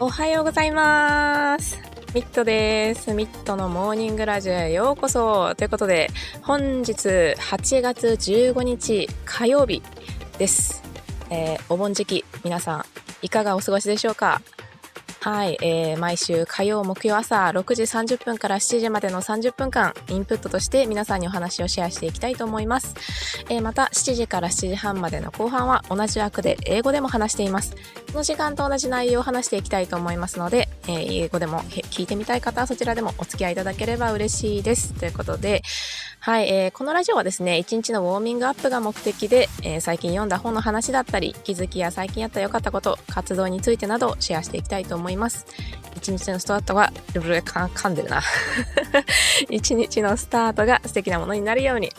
おはようございます。ミットです。ミットのモーニングラジオへようこそということで、本日8月15日火曜日です。お盆時期、皆さんいかがお過ごしでしょうか。はい、毎週火曜木曜朝6時30分から7時までの30分間インプットとして皆さんにお話をシェアしていきたいと思います。また7時から7時半までの後半は同じ枠で英語でも話しています。この時間と同じ内容を話していきたいと思いますので、英語でも聞いてみたい方はそちらでもお付き合いいただければ嬉しいですということで、はい、このラジオはですね、一日のウォーミングアップが目的で、最近読んだ本の話だったり気づきや最近やった良かったこと、活動についてなどシェアしていきたいと思います。一日のスタートが噛んでるな一日のスタートが素敵なものになるように、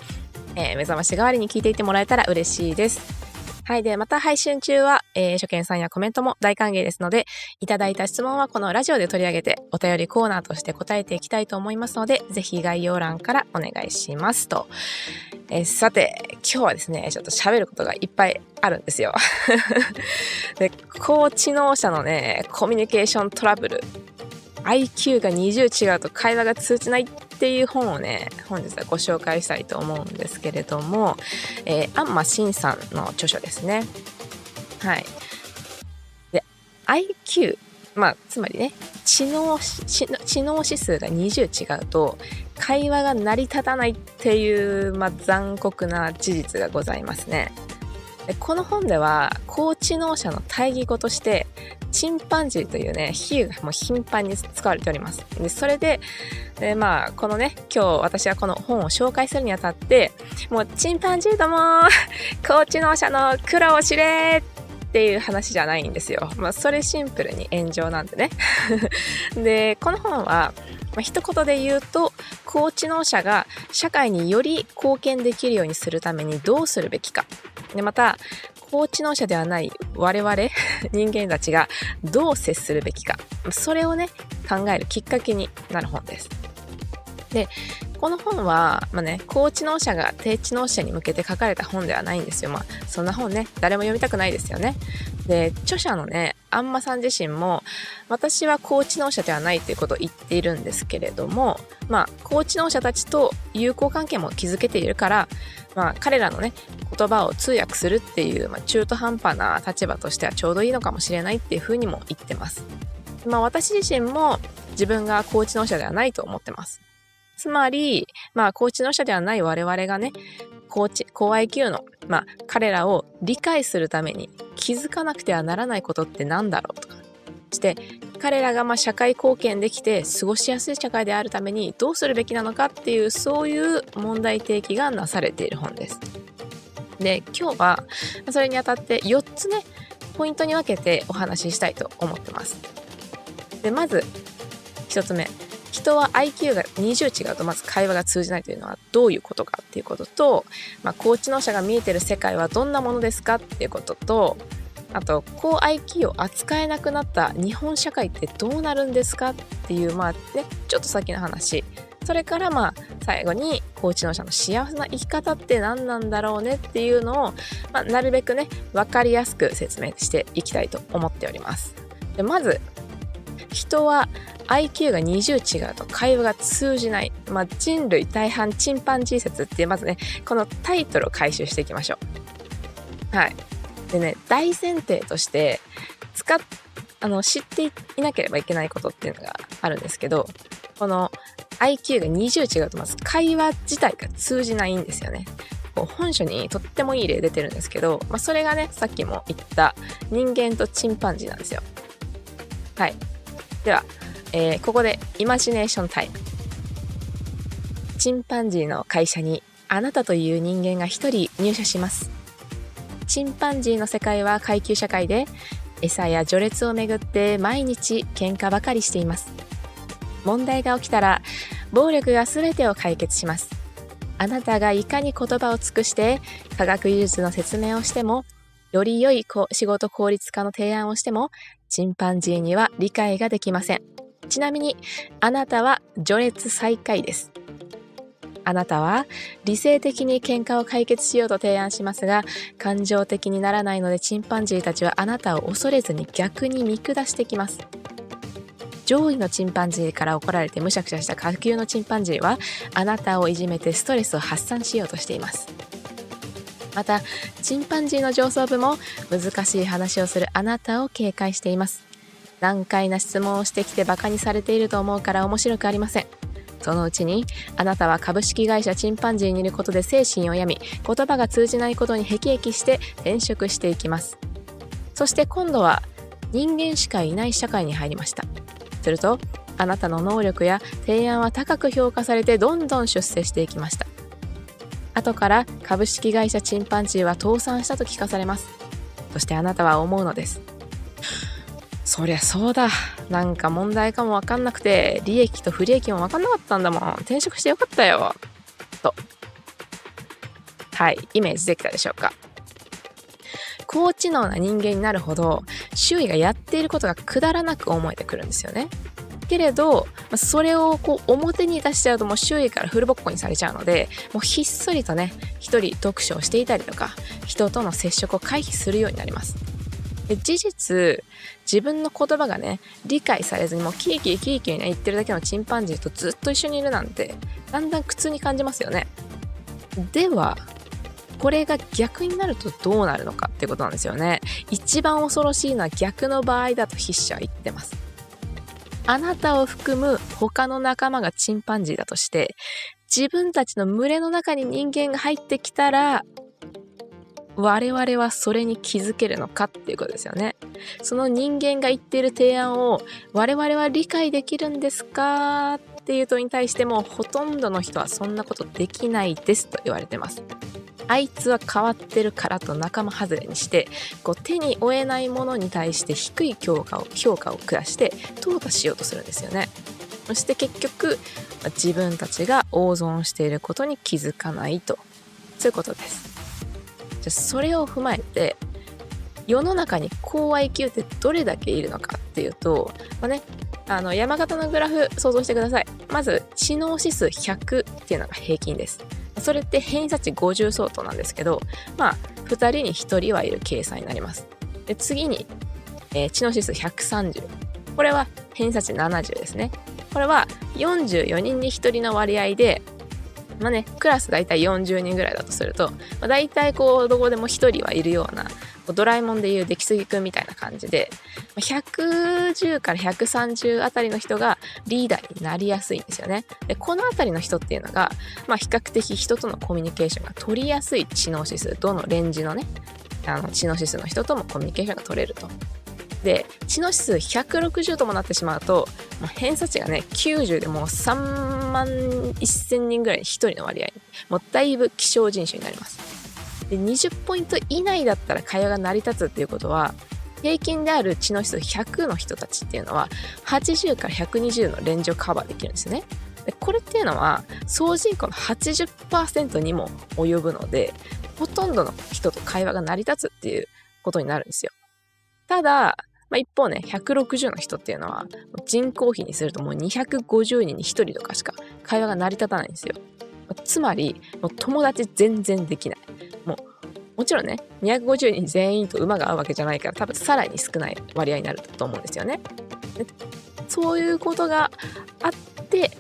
目覚まし代わりに聞いていってもらえたら嬉しいです。はい。で、また配信中は、初見さんやコメントも大歓迎ですので、いただいた質問はこのラジオで取り上げて、お便りコーナーとして答えていきたいと思いますので、ぜひ概要欄からお願いしますと。さて、今日はですね、ちょっと喋ることがいっぱいあるんですよ。で、高知能者のね、コミュニケーショントラブル、IQ が20違うと会話が通じないっていう本をね、本日はご紹介したいと思うんですけれども、安間伸さんの著書ですね。はい。で、IQ、つまりね、知能指数が20違うと会話が成り立たないっていう、残酷な事実がございますね。でこの本では高知能者の対義語としてチンパンジーというね比喩がもう頻繁に使われております。でそれでこのね今日私はこの本を紹介するにあたってもうチンパンジーども高知能者の苦労を知れっていう話じゃないんですよ。それシンプルに炎上なんでねでこの本は一言で言うと高知能者が社会により貢献できるようにするためにどうするべきかでまた高知能者ではない我々人間たちがどう接するべきかそれをね考えるきっかけになる本です。でこの本は、高知能者が低知能者に向けて書かれた本ではないんですよ。そんな本ね誰も読みたくないですよね。で著者のね安間さん自身も私は高知能者ではないということを言っているんですけれども高知能者たちと友好関係も築けているから彼らのね言葉を通訳するっていう、中途半端な立場としてはちょうどいいのかもしれないっていうふうにも言ってます。私自身も自分が高知能者ではないと思ってます。つまり高知能者ではない我々がね高 IQ の、彼らを理解するために気づかなくてはならないことって何だろうとかして彼らが社会貢献できて過ごしやすい社会であるためにどうするべきなのかっていうそういう問題提起がなされている本です。で今日はそれにあたって4つねポイントに分けてお話ししたいと思ってます。でまず1つ目、人は IQ が20違うとまず会話が通じないというのはどういうことかっていうことと、高知能者が見えてる世界はどんなものですかっていうことと、あと高 IQ を扱えなくなった日本社会ってどうなるんですかっていうちょっと先の話、それから最後に高知能者の幸せな生き方って何なんだろうねっていうのを、なるべくね分かりやすく説明していきたいと思っております。でまず人は IQ が20違うと会話が通じない、人類大半チンパンジー説っていうまずねこのタイトルを回収していきましょう。はい。でね大前提として知っていなければいけないことっていうのがあるんですけど、この IQ が20違うとまず会話自体が通じないんですよね。本書にとってもいい例出てるんですけど、それがねさっきも言った人間とチンパンジーなんですよ。はい。では、ここでイマジネーションタイム。チンパンジーの会社にあなたという人間が一人入社します。チンパンジーの世界は階級社会で餌や序列をめぐって毎日喧嘩ばかりしています。問題が起きたら暴力が全てを解決します。あなたがいかに言葉を尽くして科学技術の説明をしてもより良い仕事効率化の提案をしてもチンパンジーには理解ができません。ちなみにあなたは序列最下位です。あなたは理性的に喧嘩を解決しようと提案しますが感情的にならないのでチンパンジーたちはあなたを恐れずに逆に見下してきます。上位のチンパンジーから怒られてむしゃくしゃした下級のチンパンジーはあなたをいじめてストレスを発散しようとしています。またチンパンジーの上層部も難しい話をするあなたを警戒しています。難解な質問をしてきてバカにされていると思うから面白くありません。そのうちにあなたは株式会社チンパンジーにいることで精神を病み、言葉が通じないことに辟易して転職していきます。そして今度は人間しかいない社会に入りました。するとあなたの能力や提案は高く評価されてどんどん出世していきました。後から株式会社チンパンジーは倒産したと聞かされます。そしてあなたは思うのです。そりゃそうだ。なんか問題かもわかんなくて、利益と不利益もわかんなかったんだもん。転職してよかったよ。と。はい、イメージできたでしょうか。高知能な人間になるほど、周囲がやっていることがくだらなく思えてくるんですよね。けれど、それを表に出しちゃうともう周囲からフルボッコにされちゃうので、もうひっそりとね、一人読書をしていたりとか、人との接触を回避するようになります。で事実、自分の言葉がね、理解されずにもうキーキーキーキーね言ってるだけのチンパンジーとずっと一緒にいるなんて、だんだん苦痛に感じますよね。では、これが逆になるとどうなるのかってことなんですよね。一番恐ろしいのは逆の場合だと筆者は言ってます。あなたを含む他の仲間がチンパンジーだとして、自分たちの群れの中に人間が入ってきたら、我々はそれに気づけるのかっていうことですよね。その人間が言っている提案を我々は理解できるんですかっていう問いに対しても、ほとんどの人はそんなことできないですと言われてます。あいつは変わってるからと仲間外れにして、手に負えないものに対して低い評価を下して淘汰しようとするんですよね。そして結局自分たちが大損していることに気づかないと、そういうことです。じゃあそれを踏まえて、世の中に高 IQ ってどれだけいるのかっていうと、山形のグラフ想像してください。まず知能指数100っていうのが平均です。それって偏差値50相当なんですけど、2人に1人はいる計算になります。で次に、知能指数130。これは偏差値70ですね。これは44人に1人の割合で、クラスだいたい40人ぐらいだとすると、だいたいどこでも1人はいるような、ドラえもんでいう出来すぎくんみたいな感じで、110から130あたりの人がリーダーになりやすいんですよね。でこのあたりの人っていうのが、比較的人とのコミュニケーションが取りやすい知能指数、どのレンジのね、知能指数の人ともコミュニケーションが取れると。で知能指数160ともなってしまうと、偏差値がね90でもう3万1000人ぐらいに1人の割合、もうだいぶ希少人種になります。で20ポイント以内だったら会話が成り立つっていうことは、平均である知能指数100の人たちっていうのは80から120のレンジをカバーできるんですね。でこれっていうのは総人口の 80% にも及ぶので、ほとんどの人と会話が成り立つっていうことになるんですよ。ただ一方ね、160の人っていうのは人口比にするともう250人に1人とかしか会話が成り立たないんですよ。つまりもう友達全然できない。もちろんね、250人全員と馬が合うわけじゃないから、多分さらに少ない割合になると思うんですよね。でそういうことがあって、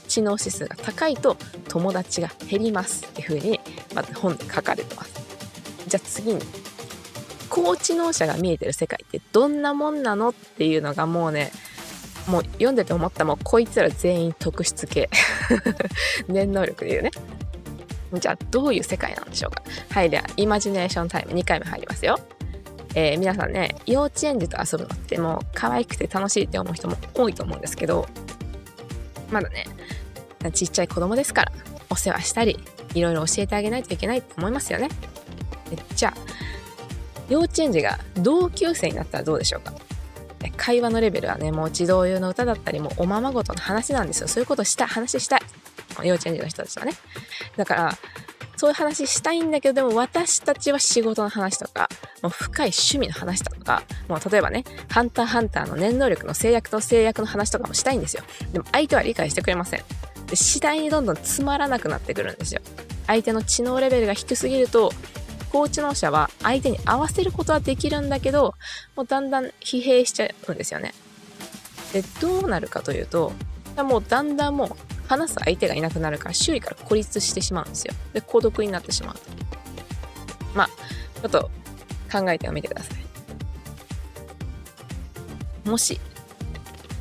知能指数が高いと友達が減りますっていうふうに、本で書かれてます。じゃあ次に、高知能者が見えてる世界ってどんなもんなのっていうのがもう読んでて思った。もうこいつら全員特質系念能力で言うね。じゃあどういう世界なんでしょうか。はい、ではイマジネーションタイム2回目入りますよ。皆さんね、幼稚園児と遊ぶのってもう可愛くて楽しいって思う人も多いと思うんですけど、まだねちっちゃい子供ですからお世話したりいろいろ教えてあげないといけないと思いますよね。じゃあ幼稚園児が同級生になったらどうでしょうか。会話のレベルはね、もう児童用の歌だったりもおままごとの話なんですよ。そういうこと話したい、幼稚園児の人たちはね。だからそういう話したいんだけど、でも私たちは仕事の話とかもう深い趣味の話とか、もう例えばね、ハンターハンターの念能力の制約の話とかもしたいんですよ。でも相手は理解してくれません。で次第にどんどんつまらなくなってくるんですよ。相手の知能レベルが低すぎると、高知能者は相手に合わせることはできるんだけど、もうだんだん疲弊しちゃうんですよね。でどうなるかというと、もうだんだんもう話す相手がいなくなるから周囲から孤立してしまうんですよ。で孤独になってしまう。ちょっと考えてみてください。もし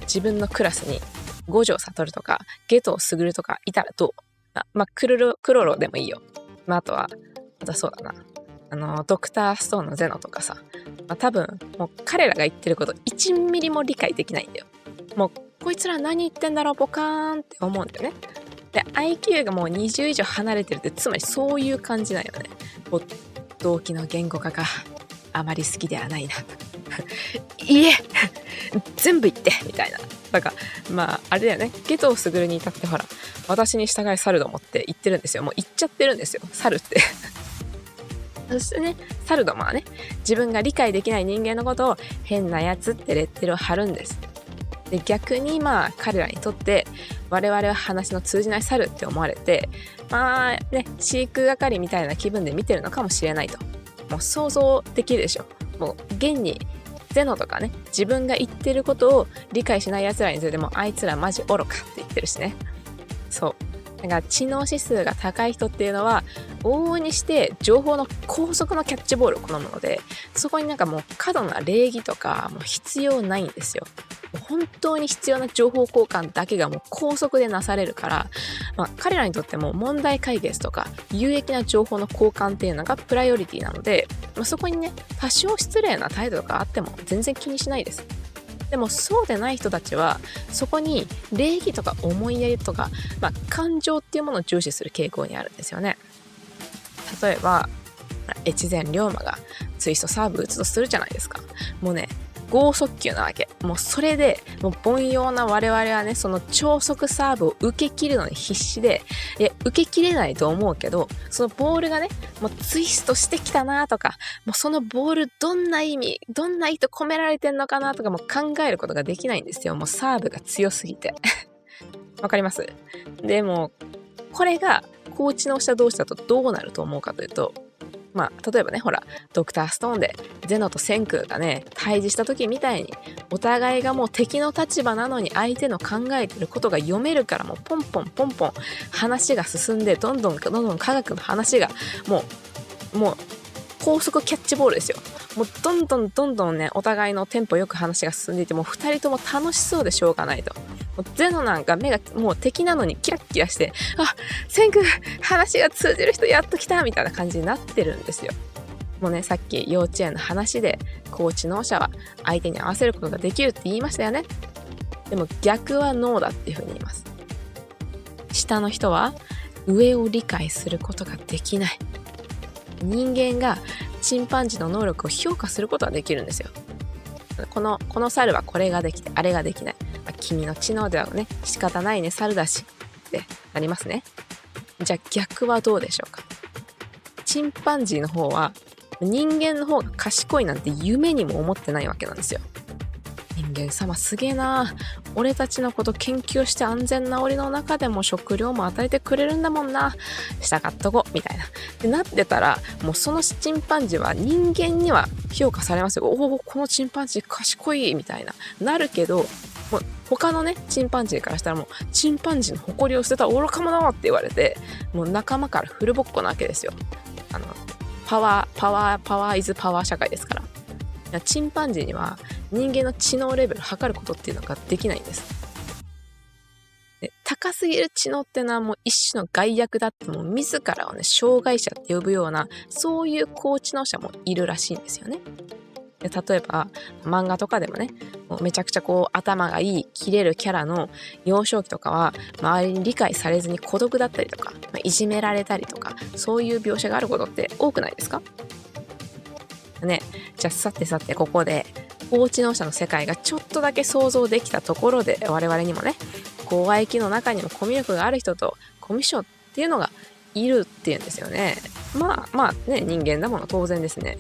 自分のクラスに五条悟とか夏油傑とかいたらどう？クロロでもいいよ。あとはそうだな、ドクターストーンのゼノとかさ、多分もう彼らが言ってること1ミリも理解できないんだよ。もうこいつら何言ってんだろうポカーンって思うんだよね。で IQ がもう20以上離れてるって、つまりそういう感じなんよね。同期の言語化があまり好きではないなといえ全部言ってみたいな。だからあれだよね、夏油傑に至ってほら、私に従い猿どもって言ってるんですよ。もう言っちゃってるんですよ、猿ってそしてね、猿どもはね、自分が理解できない人間のことを変なやつってレッテルを貼るんです。で逆に彼らにとって我々は話の通じない猿って思われて、飼育係みたいな気分で見てるのかもしれないと。もう想像できるでしょ。もう現にゼノとかね、自分が言ってることを理解しない奴らについても、あいつらマジ愚かって言ってるしね。そうだから知能指数が高い人っていうのは往々にして情報の高速のキャッチボールを好むので、そこにもう過度な礼儀とかもう必要ないんですよ。本当に必要な情報交換だけがもう高速でなされるから、彼らにとっても問題解決とか有益な情報の交換っていうのがプライオリティなので、そこにね多少失礼な態度とかあっても全然気にしないです。でもそうでない人たちはそこに礼儀とか思いやりとか、感情っていうものを重視する傾向にあるんですよね。例えば越前龍馬がツイストサーブ打つとするじゃないですか。もうね剛速球なわけ。もうそれでもう凡庸な我々はね、その超速サーブを受け切るのに必死で、受け切れないと思うけど、そのボールがねもうツイストしてきたなとか、もうそのボールどんな意図込められてんのかなとかも考えることができないんですよ。もうサーブが強すぎてわかります？でもこれが高知能者同士だとどうなると思うかというと、例えばね、ほらドクターストーンでゼノと千空がね対峙した時みたいに、お互いがもう敵の立場なのに相手の考えてることが読めるから、もうポンポン話が進んで、どんどん科学の話がもう高速キャッチボールですよ。もうどんどんねお互いのテンポよく話が進んでいて、もう2人とも楽しそうでしょうがないと。ゼノなんか目がもう敵なのにキラッキラして、千空話が通じる人やっと来たみたいな感じになってるんですよ。もうね、さっき幼稚園の話で高知能者は相手に合わせることができるって言いましたよね。でも逆はノーだっていうふうに言います。下の人は上を理解することができない。人間がチンパンジーの能力を評価することはできるんですよ。この猿はこれができてあれができない、君の知能ではね仕方ないね、猿だしってなりますね。じゃあ逆はどうでしょうか。チンパンジーの方は人間の方が賢いなんて夢にも思ってないわけなんですよ。人間様すげえな、俺たちのこと研究して安全な檻の中でも食料も与えてくれるんだもんな、従っとこみたいなってなってたら、もうそのチンパンジーは人間には評価されますよ。おお、このチンパンジー賢いみたいなるけど、もう他のねチンパンジーからしたらもうチンパンジーの誇りを捨てた愚か者って言われて、もう仲間からフルボッコなわけですよ。パワーイズパワー社会ですから。チンパンジーには人間の知能レベルを測ることっていうのができないんです。で高すぎる知能ってのはもう一種の害悪だって、もう自らをね障害者って呼ぶような、そういう高知能者もいるらしいんですよね。で例えば漫画とかでもね、もうめちゃくちゃ頭がいい切れるキャラの幼少期とかは周りに理解されずに孤独だったりとか、いじめられたりとか、そういう描写があることって多くないですかね。じゃあさてここで高知能者の世界がちょっとだけ想像できたところで、我々にもね高 IQ の中にもコミュ力がある人とコミュ障っていうのがいるっていうんですよね。ね、人間だもの当然ですね。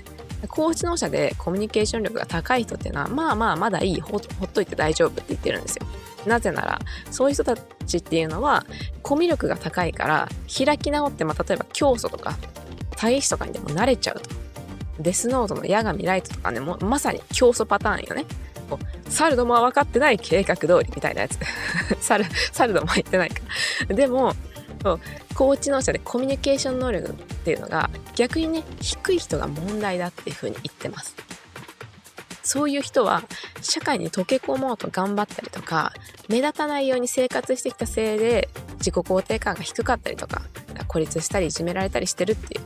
高知能者でコミュニケーション力が高い人っていうのはまだいい、ほっといて大丈夫って言ってるんですよ。なぜならそういう人たちっていうのはコミュ力が高いから、開き直って例えば教祖とか大使とかにでも慣れちゃうと。デスノートの八神ライトとかね、もうまさに教祖パターンよね。猿どもは分かってない計画通りみたいなやつ猿どもは言ってないかでも高知能者でコミュニケーション能力っていうのが逆にね低い人が問題だっていうふうに言ってます。そういう人は社会に溶け込もうと頑張ったりとか、目立たないように生活してきたせいで自己肯定感が低かったりとか、孤立したりいじめられたりしてるってい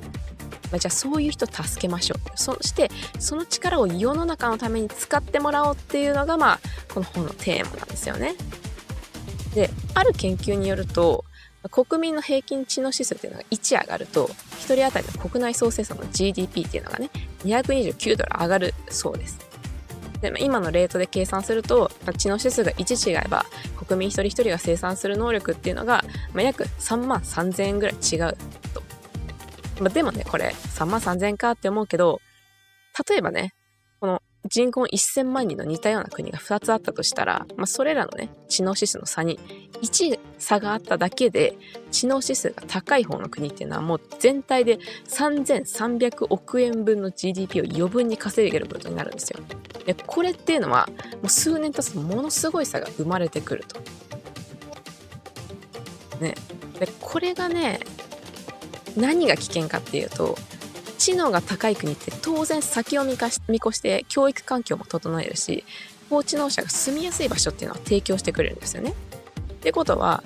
う、じゃあそういう人助けましょう。そしてその力を世の中のために使ってもらおうっていうのがこの本のテーマなんですよね。で、ある研究によると国民の平均知能指数っていうのが1上がると1人当たりの国内総生産の GDP っていうのがね229ドル上がるそうです。で今のレートで計算すると知能指数が1違えば国民一人一人が生産する能力っていうのが、約3万3000円ぐらい違うと。でもねこれ3万3000円かって思うけど、例えばねこの人口1000万人の似たような国が2つあったとしたら、それらのね知能指数の差に1差があっただけで知能指数が高い方の国っていうのはもう全体で3300億円分の GDP を余分に稼げることになるんですよ。でこれっていうのはもう数年経つとものすごい差が生まれてくると。ね、でこれがね何が危険かっていうと、知能が高い国って当然先を見越して教育環境も整えるし、高知能者が住みやすい場所っていうのを提供してくれるんですよね。ってことは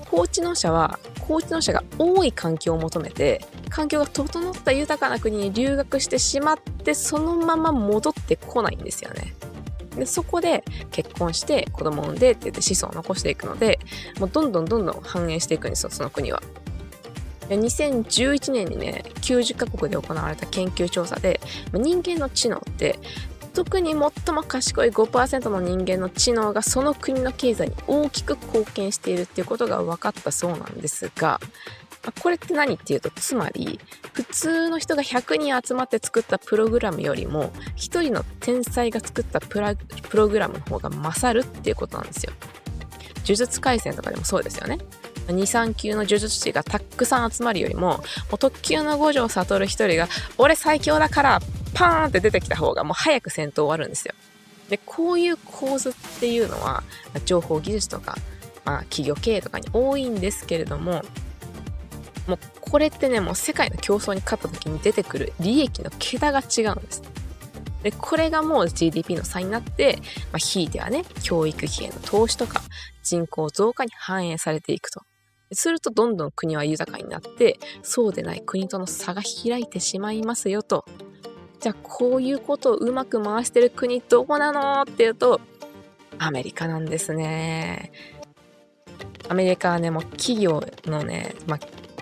高知能者が多い環境を求めて環境が整った豊かな国に留学してしまってそのまま戻ってこないんですよね。でそこで結婚して子供を産んでって言って子孫を残していくので、もうどんどん繁栄していくんですよ、その国は。2011年にね90カ国で行われた研究調査で、人間の知能って特に最も賢い 5% の人間の知能がその国の経済に大きく貢献しているっていうことが分かったそうなんですが、これって何っていうと、つまり普通の人が100人集まって作ったプログラムよりも1人の天才が作ったプログラムの方が勝るっていうことなんですよ。呪術廻戦とかでもそうですよね。2、3級の呪術師がたくさん集まるよりもう特級の五条悟一人が俺最強だからパーンって出てきた方がもう早く戦闘終わるんですよ。でこういう構図っていうのは情報技術とか、企業経営とかに多いんですけれども、もうこれってねもう世界の競争に勝った時に出てくる利益の桁が違うんです。でこれがもう GDP の差になって、ひいてはね教育費への投資とか人口増加に反映されていくと。するとどんどん国は豊かになって、そうでない国との差が開いてしまいますよと。じゃあこういうことをうまく回してる国どこなのっていうとアメリカなんですね。アメリカはねもう企業のね、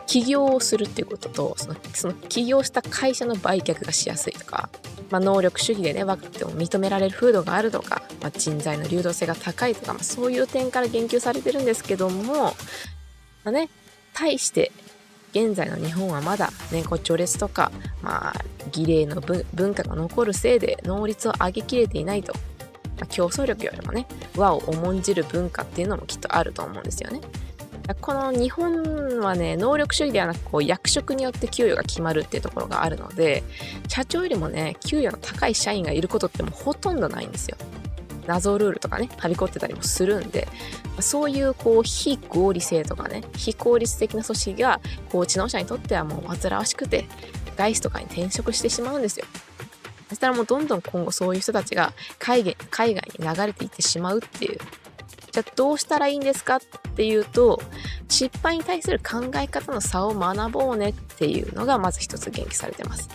起業をするっていうこととその起業した会社の売却がしやすいとか、能力主義でね若くても認められる風土があるとか、人材の流動性が高いとか、そういう点から言及されてるんですけども、対して現在の日本はまだね序列とか、儀礼の文化が残るせいで能率を上げきれていないと。競争力よりもね和を重んじる文化っていうのもきっとあると思うんですよね。この日本はね能力主義ではなく役職によって給与が決まるっていうところがあるので、社長よりもね給与の高い社員がいることってもうほとんどないんですよ。謎ルールとかねはびこってたりもするんで、そういう非合理性とかね非効率的な組織が高知能者にとってはもう煩わしくて外資とかに転職してしまうんですよ。そしたらもうどんどん今後そういう人たちが海外に流れていってしまうっていう。じゃあどうしたらいいんですかっていうと、失敗に対する考え方の差を学ぼうねっていうのがまず一つ言及されてます。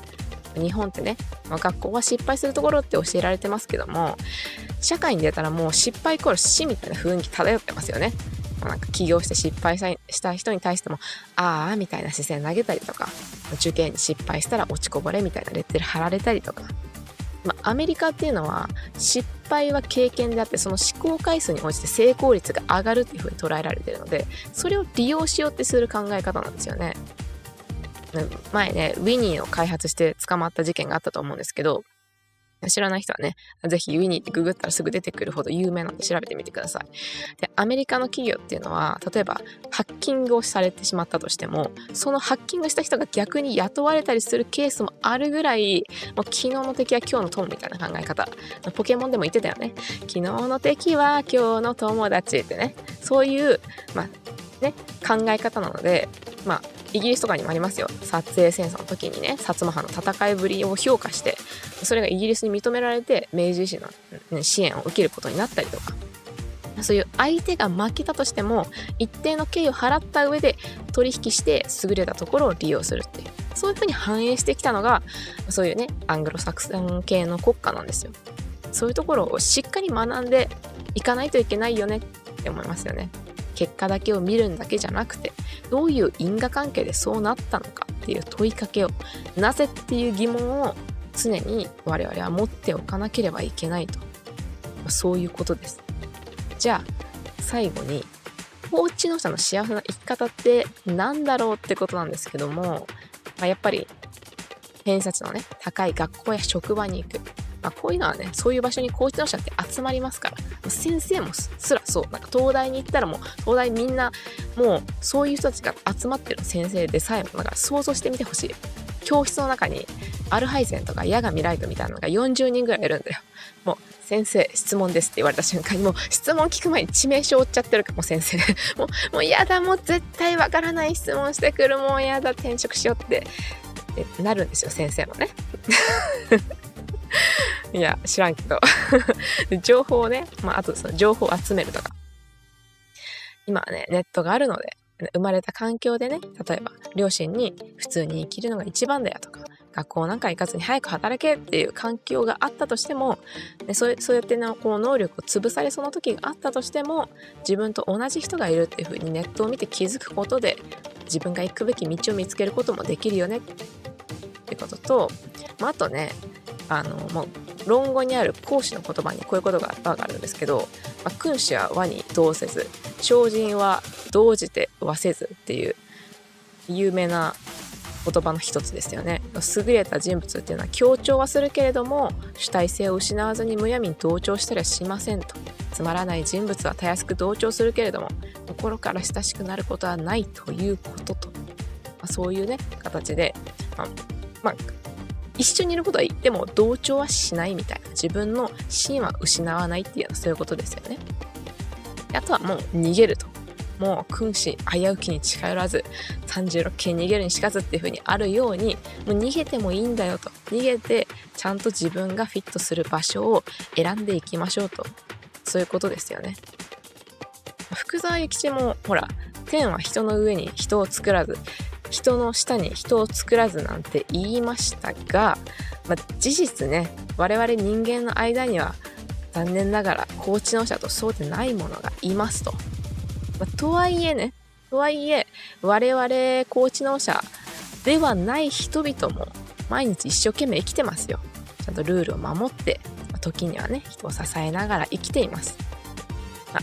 日本ってね、学校は失敗するところって教えられてますけども、社会に出たらもう失敗イコール死みたいな雰囲気漂ってますよね。起業して失敗した人に対してもあーみたいな視線投げたりとか、受験に失敗したら落ちこぼれみたいなレッテル貼られたりとか、アメリカっていうのは失敗は経験であって、その試行回数に応じて成功率が上がるっていう風に捉えられているので、それを利用しようってする考え方なんですよね。前ねウィニーを開発して捕まった事件があったと思うんですけど、知らない人はね、ぜひウィニーってググったらすぐ出てくるほど有名なので調べてみてください。で、アメリカの企業っていうのは、例えばハッキングをされてしまったとしても、そのハッキングした人が逆に雇われたりするケースもあるぐらい、もう昨日の敵は今日の友みたいな考え方。ポケモンでも言ってたよね。昨日の敵は今日の友達ってね、そういう、考え方なので、イギリスとかにもありますよ。撮影戦争の時にね、薩摩派の戦いぶりを評価して、それがイギリスに認められて明治維新の、支援を受けることになったりとか、そういう相手が負けたとしても一定の敬意を払った上で取引して優れたところを利用するっていう、そういうふうに反映してきたのがそういうね、アングロサクソン系の国家なんですよ。そういうところをしっかり学んでいかないといけないよねって思いますよね。結果だけを見るんだけじゃなくて、どういう因果関係でそうなったのかっていう問いかけを、なぜっていう疑問を常に我々は持っておかなければいけないと、そういうことです。じゃあ最後に、高知能者の幸せな生き方って何だろうってことなんですけども、やっぱり偏差値のね高い学校や職場に行く、こういうのはね、そういう場所に高知能者って集まりますから、先生もすらそう、東大に行ったらもう東大みんなもうそういう人たちが集まってる先生でさえも、だから想像してみてほしい。教室の中にアルハイゼンとか矢神ライトみたいなのが40人ぐらいいるんだよ。もう先生質問ですって言われた瞬間に、もう質問聞く前に致命傷を負っちゃってるから、もう先生もうやだ、もう絶対わからない質問してくる、もうやだ、転職しようってなるんですよ、先生もねいや知らんけど情報をね、あとその情報を集めるとか、今はねネットがあるので、生まれた環境でね、例えば両親に普通に生きるのが一番だよとか、学校なんか行かずに早く働けっていう環境があったとしても、そうやってのこの能力を潰されそうな時があったとしても、自分と同じ人がいるっていう風にネットを見て気づくことで、自分が行くべき道を見つけることもできるよねってことと、あとね、もう論語にある孔子の言葉にこういうことがあるんですけど、君子は和に同せず、精進は同じて和せずっていう有名な言葉の一つですよね。優れた人物っていうのは強調はするけれども、主体性を失わずにむやみに同調したりはしませんと。つまらない人物はたやすく同調するけれども、心から親しくなることはないということと、そういうね形で、一緒にいることはいい、でも同調はしないみたいな、自分の芯は失わないっていうのはそういうことですよね。あとはもう逃げると、もう君子危うきに近寄らず36件逃げるにしかずっていう風にあるように、もう逃げてもいいんだよと、逃げてちゃんと自分がフィットする場所を選んでいきましょうと、そういうことですよね。福沢諭吉もほら、天は人の上に人を作らず人の下に人を作らずなんて言いましたが、事実ね、我々人間の間には残念ながら高知能者とそうでないものがいますと。とはいえ我々高知能者ではない人々も毎日一生懸命生きてますよ。ちゃんとルールを守って、時にはね人を支えながら生きています。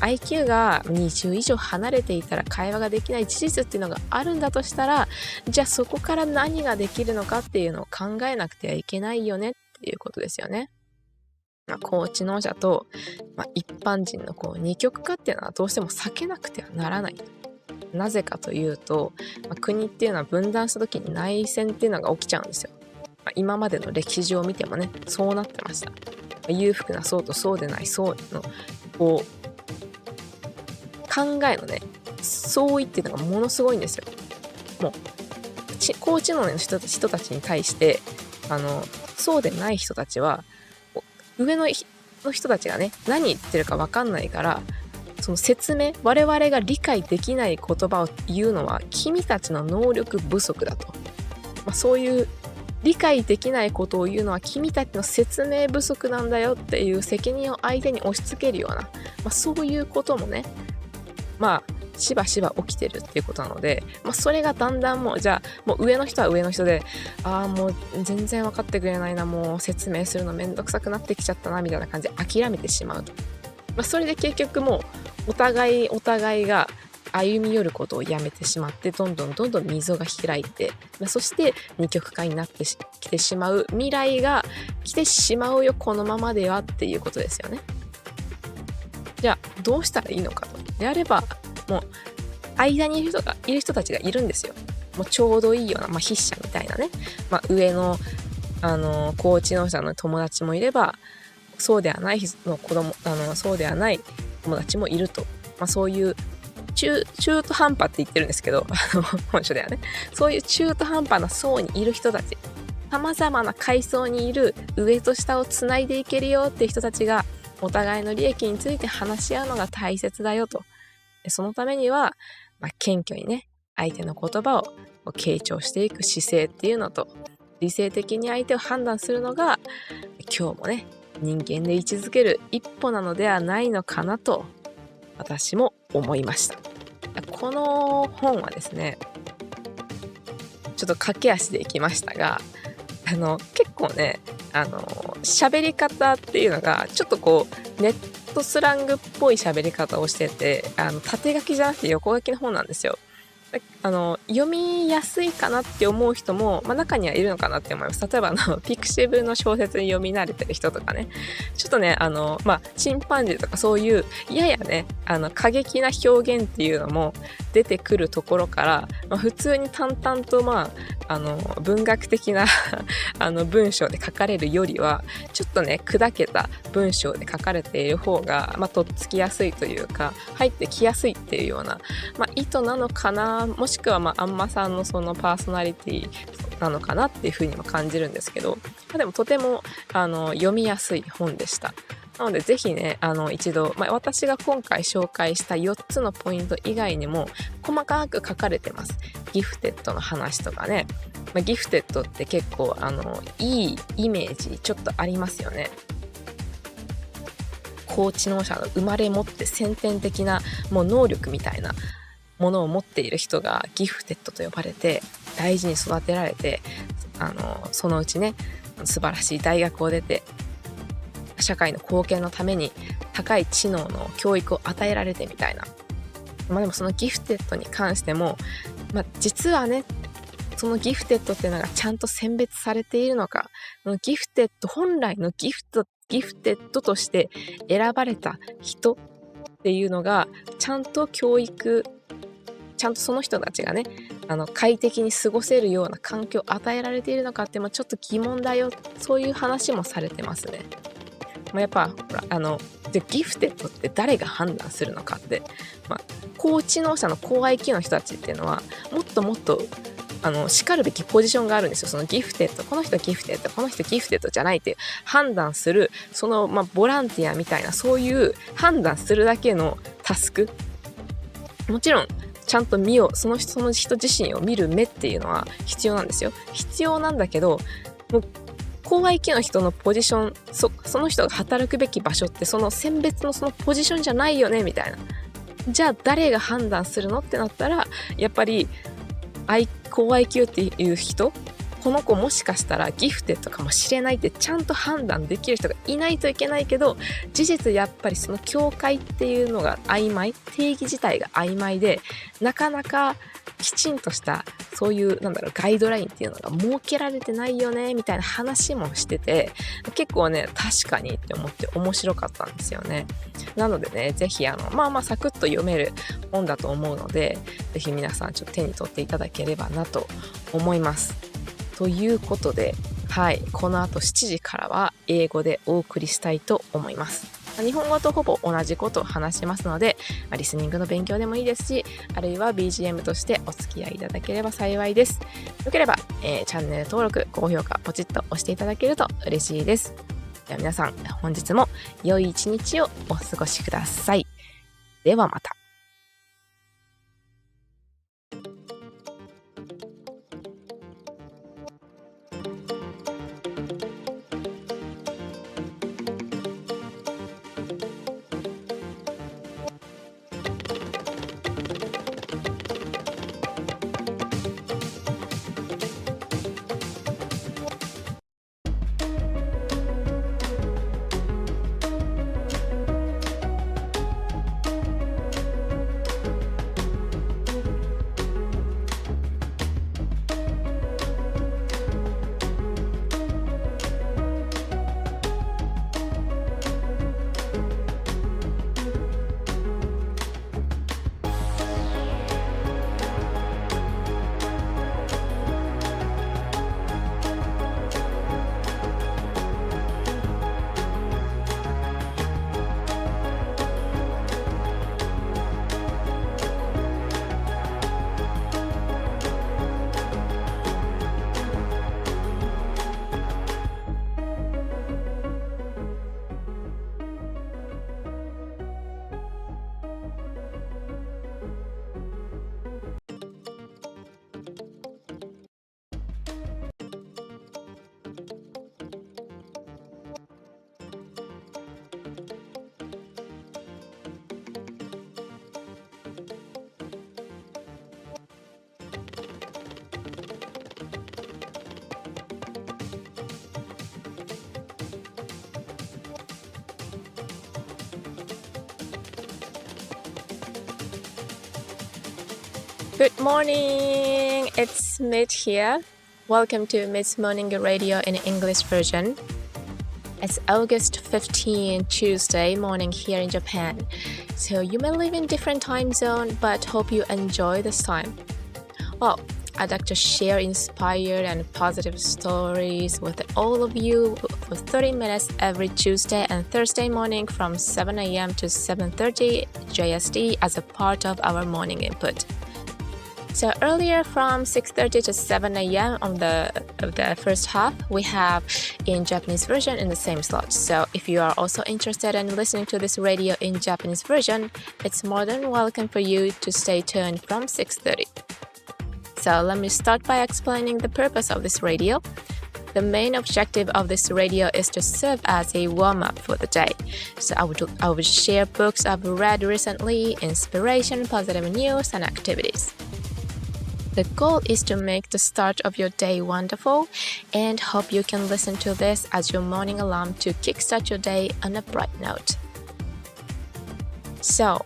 IQ が20以上離れていたら会話ができない事実っていうのがあるんだとしたら、じゃあそこから何ができるのかっていうのを考えなくてはいけないよねっていうことですよね。高知能者と、一般人の二極化っていうのはどうしても避けなくてはならない。なぜかというと、国っていうのは分断した時に内戦っていうのが起きちゃうんですよ。今までの歴史上を見てもね、そうなってました。裕福な層とそうでない層の考えのね相違っていうのがものすごいんですよ。もう高知能の人たちに対してそうでない人たちは、上の人たちがね何言ってるか分かんないから、その説明、我々が理解できない言葉を言うのは君たちの能力不足だと、そういう理解できないことを言うのは君たちの説明不足なんだよっていう責任を相手に押し付けるような、そういうこともねしばしば起きてるっていうことなので、それがだんだんもう上の人は上の人で、もう全然分かってくれないな、もう説明するのめんどくさくなってきちゃったなみたいな感じで諦めてしまうと、それで結局もうお互いが歩み寄ることをやめてしまって、どんどん溝が開いて、そして二極化になってきてしまう未来が来てしまうよ、このままではっていうことですよね。じゃあどうしたらいいのかと。であれば、もう間にいる人たちがいるんですよ。もうちょうどいいような、筆者みたいなね、上の高知能者の友達もいれば、そうではないそうではない友達もいると、そういう中途半端って言ってるんですけど、本書ではね、そういう中途半端な層にいる人たち、様々な階層にいる上と下をつないでいけるよっていう人たちが、お互いの利益について話し合うのが大切だよと。そのためには、謙虚にね、相手の言葉を傾聴していく姿勢っていうのと、理性的に相手を判断するのが、今日もね、人間で位置づける一歩なのではないのかなと、私も思いました。この本はですね、ちょっと駆け足でいきましたが、結構ね、喋り方っていうのがちょっとネットスラングっぽい喋り方をしてて、縦書きじゃなくて横書きの本なんですよ。読みやすいかなって思う人も、中にはいるのかなって思います。例えばpixivの小説に読み慣れてる人とかね、ちょっとねチンパンジーとかそういうややね過激な表現っていうのも出てくるところから、普通に淡々と文学的な文章で書かれるよりは、ちょっとね砕けた文章で書かれている方が、とっつきやすいというか、入ってきやすいっていうような、意図なのかな、もしくはあんまさんのそのパーソナリティなのかなっていうふうにも感じるんですけど、でもとても読みやすい本でした。なのでぜひね一度、私が今回紹介した4つのポイント以外にも細かく書かれてます。ギフテッドの話とかね、ギフテッドって結構いいイメージちょっとありますよね。高知能者の生まれ持って先天的なもう能力みたいなものを持っている人がギフテッドと呼ばれて大事に育てられて、そのうちね素晴らしい大学を出て社会の貢献のために高い知能の教育を与えられてみたいな。でもそのギフテッドに関しても、実はねそのギフテッドっていうのがちゃんと選別されているのか、ギフテッド本来のギフテッドとして選ばれた人っていうのがちゃんとちゃんとその人たちがね快適に過ごせるような環境を与えられているのかってもちょっと疑問だよ、そういう話もされてますね。やっぱでギフテッドって誰が判断するのかって、高知能者の高 IQ の人たちっていうのはもっとしかるべきポジションがあるんですよ。そのギフテッド、この人ギフテッド、この人ギフテッドじゃないって判断する、そのボランティアみたいな、そういう判断するだけのタスク、もちろんちゃんとその人自身を見る目っていうのは必要なんですよ。必要なんだけど、もう高 IQ の人のポジション、その人が働くべき場所ってその選別のそのポジションじゃないよねみたいな。じゃあ誰が判断するのってなったら、やっぱり高 IQ っていう人、この子もしかしたらギフテッドかもしれないってちゃんと判断できる人がいないといけないけど、事実やっぱりその境界っていうのが曖昧、定義自体が曖昧で、なかなかきちんとしたそういうガイドラインっていうのが設けられてないよねみたいな話もしてて、結構ね確かにって思って面白かったんですよね。なのでね、ぜひサクッと読める本だと思うので、ぜひ皆さんちょっと手に取っていただければなと思います。ということで、この後7時からは英語でお送りしたいと思います。日本語とほぼ同じことを話しますので、リスニングの勉強でもいいですし、あるいは BGM としてお付き合いいただければ幸いです。よければ、チャンネル登録、高評価ポチッと押していただけると嬉しいです。では皆さん、本日も良い一日をお過ごしください。ではまた。Good morning! It's Mit here. Welcome to Mit's Morning Radio in English version. It's August 15, Tuesday morning here in Japan. So you may live in different time zone, but hope you enjoy this time. Well, I'd like to share inspired and positive stories with all of you for 30 minutes every Tuesday and Thursday morning from 7 a.m. to 7:30 JST as a part of our morning input.So earlier from 6:30 to 7 a.m. of the first half, we have in Japanese version in the same slot. So if you are also interested in listening to this radio in Japanese version, it's more than welcome for you to stay tuned from 6:30. So let me start by explaining the purpose of this radio. The main objective of this radio is to serve as a warm-up for the day. So I would share books I've read recently, inspiration, positive news, and activities.The goal is to make the start of your day wonderful and hope you can listen to this as your morning alarm to kickstart your day on a bright note. So,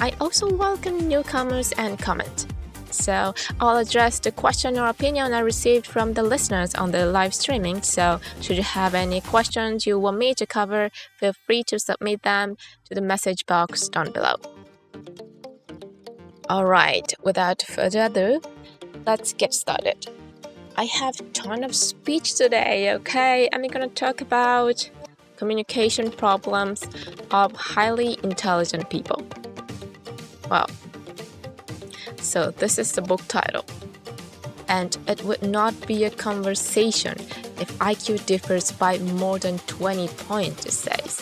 I also welcome newcomers and comment. So, I'll address the question or opinion I received from the listeners on the live streaming. So, should you have any questions you want me to cover, feel free to submit them to the message box down below.Alright, without further ado, let's get started. I have a ton of speech today, okay? I'm going to talk about communication problems of highly intelligent people. Wow. So this is the book title. And it would not be a conversation if IQ differs by more than 20 points, it says.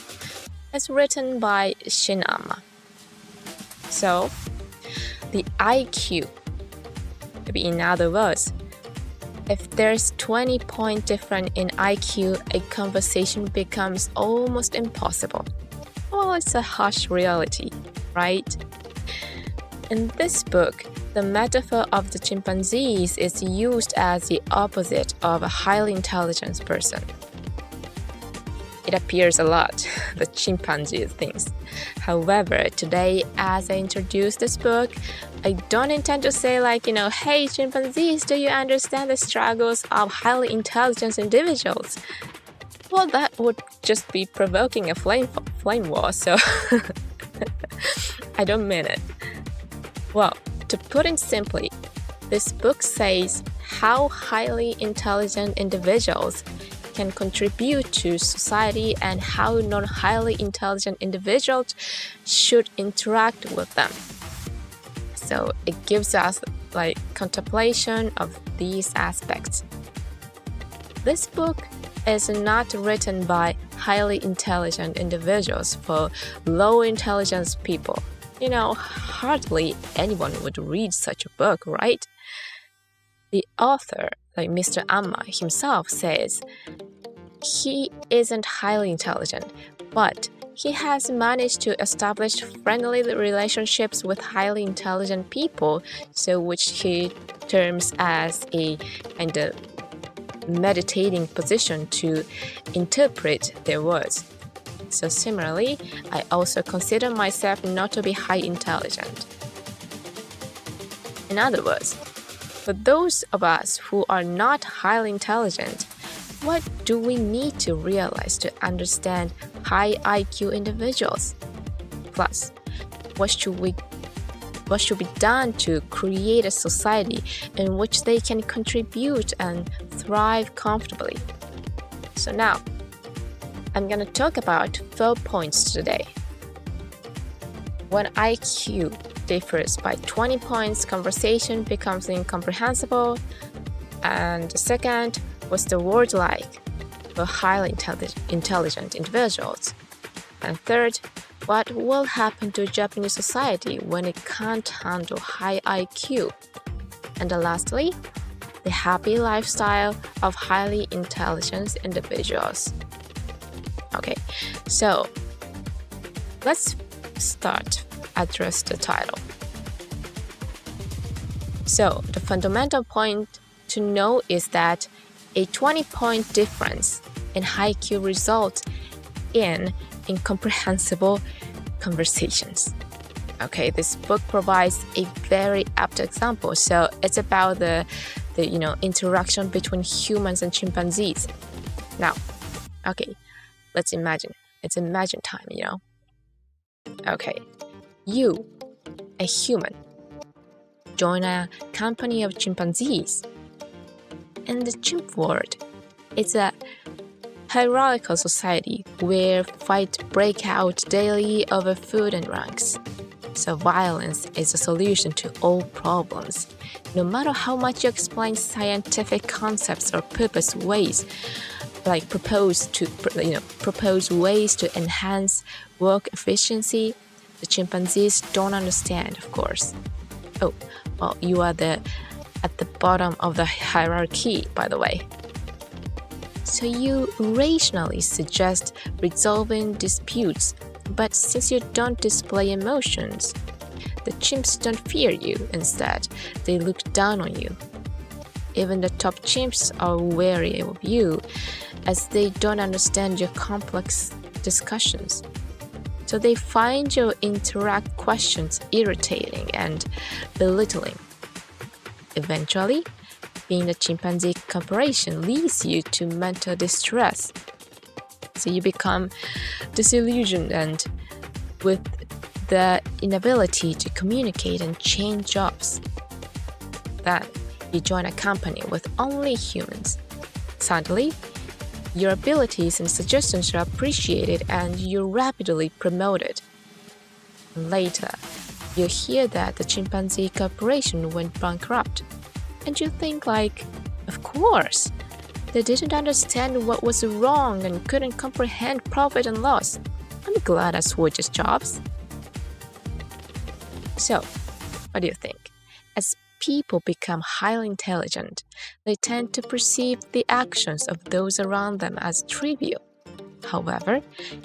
It's written by Shinama. So,The IQ, maybe in other words, if there's 20-point difference in IQ, a conversation becomes almost impossible. Well, it's a harsh reality, right? In this book, the metaphor of the chimpanzees is used as the opposite of a highly intelligent person. It appears a lot, the chimpanzee things. However, today, as I introduce this book, I don't intend to say hey, chimpanzees, do you understand the struggles of highly intelligent individuals? Well, that would just be provoking a flame war, so I don't mean it. Well, to put it simply, this book says how highly intelligent individuals can contribute to society and how non-highly intelligent individuals should interact with them. So it gives us contemplation of these aspects. This book is not written by highly intelligent individuals for low intelligence people. Hardly anyone would read such a book, right? The author, Mr. Amma himself says, he isn't highly intelligent, but he has managed to establish friendly relationships with highly intelligent people, so which he terms as a kind of meditating position to interpret their words. So similarly, I also consider myself not to be high intelligent. In other words, for those of us who are not highly intelligent, what do we need to realize to understand high IQ individuals? Plus, what should be done to create a society in which they can contribute and thrive comfortably? So now, I'm going to talk about 4 points today. When IQ differs by 20 points, conversation becomes incomprehensible. And second, what's the world like for highly intelligent individuals? And third, what will happen to Japanese society when it can't handle high IQ? And lastly, the happy lifestyle of highly intelligent individuals. Okay, so let's start address the title. So the fundamental point to know is that a 20-point difference in IQ results in incomprehensible conversations. Okay, this book provides a very apt example. So it's about the interaction between humans and chimpanzees. Now, okay, let's imagine. It's imagine time, Okay, you, a human, join a company of chimpanzees. In the chimp world, it's a hierarchical society where fights break out daily over food and ranks. So violence is a solution to all problems. No matter how much you explain scientific concepts or propose ways to enhance work efficiency, the chimpanzees don't understand, of course. Oh, well, you are at the bottom of the hierarchy, by the way. So you rationally suggest resolving disputes, but since you don't display emotions, the chimps don't fear you. Instead, they look down on you. Even the top chimps are wary of you, as they don't understand your complex discussions. So they find your interact questions irritating and belittling. Eventually, being a chimpanzee corporation leads you to mental distress. So you become disillusioned and with the inability to communicate and change jobs. Then you join a company with only humans. Suddenly, your abilities and suggestions are appreciated and you're rapidly promoted. Later, you hear that the chimpanzee corporation went bankrupt. And you think of course, they didn't understand what was wrong and couldn't comprehend profit and loss. I'm glad I switched jobs. So, what do you think? As people become highly intelligent, they tend to perceive the actions of those around them as trivial. However,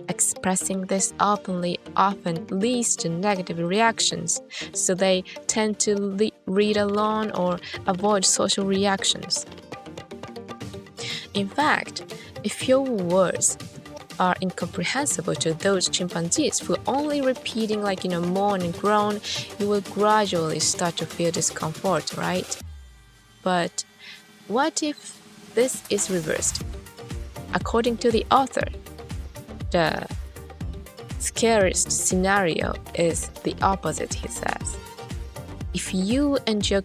expressing this openly often leads to negative reactions, so they tend to read alone or avoid social reactions. In fact, if your words are incomprehensible to those chimpanzees who are only repeating moan and groan, you will gradually start to feel discomfort, right? But what if this is reversed? According to the author, the scariest scenario is the opposite, he says. If you and your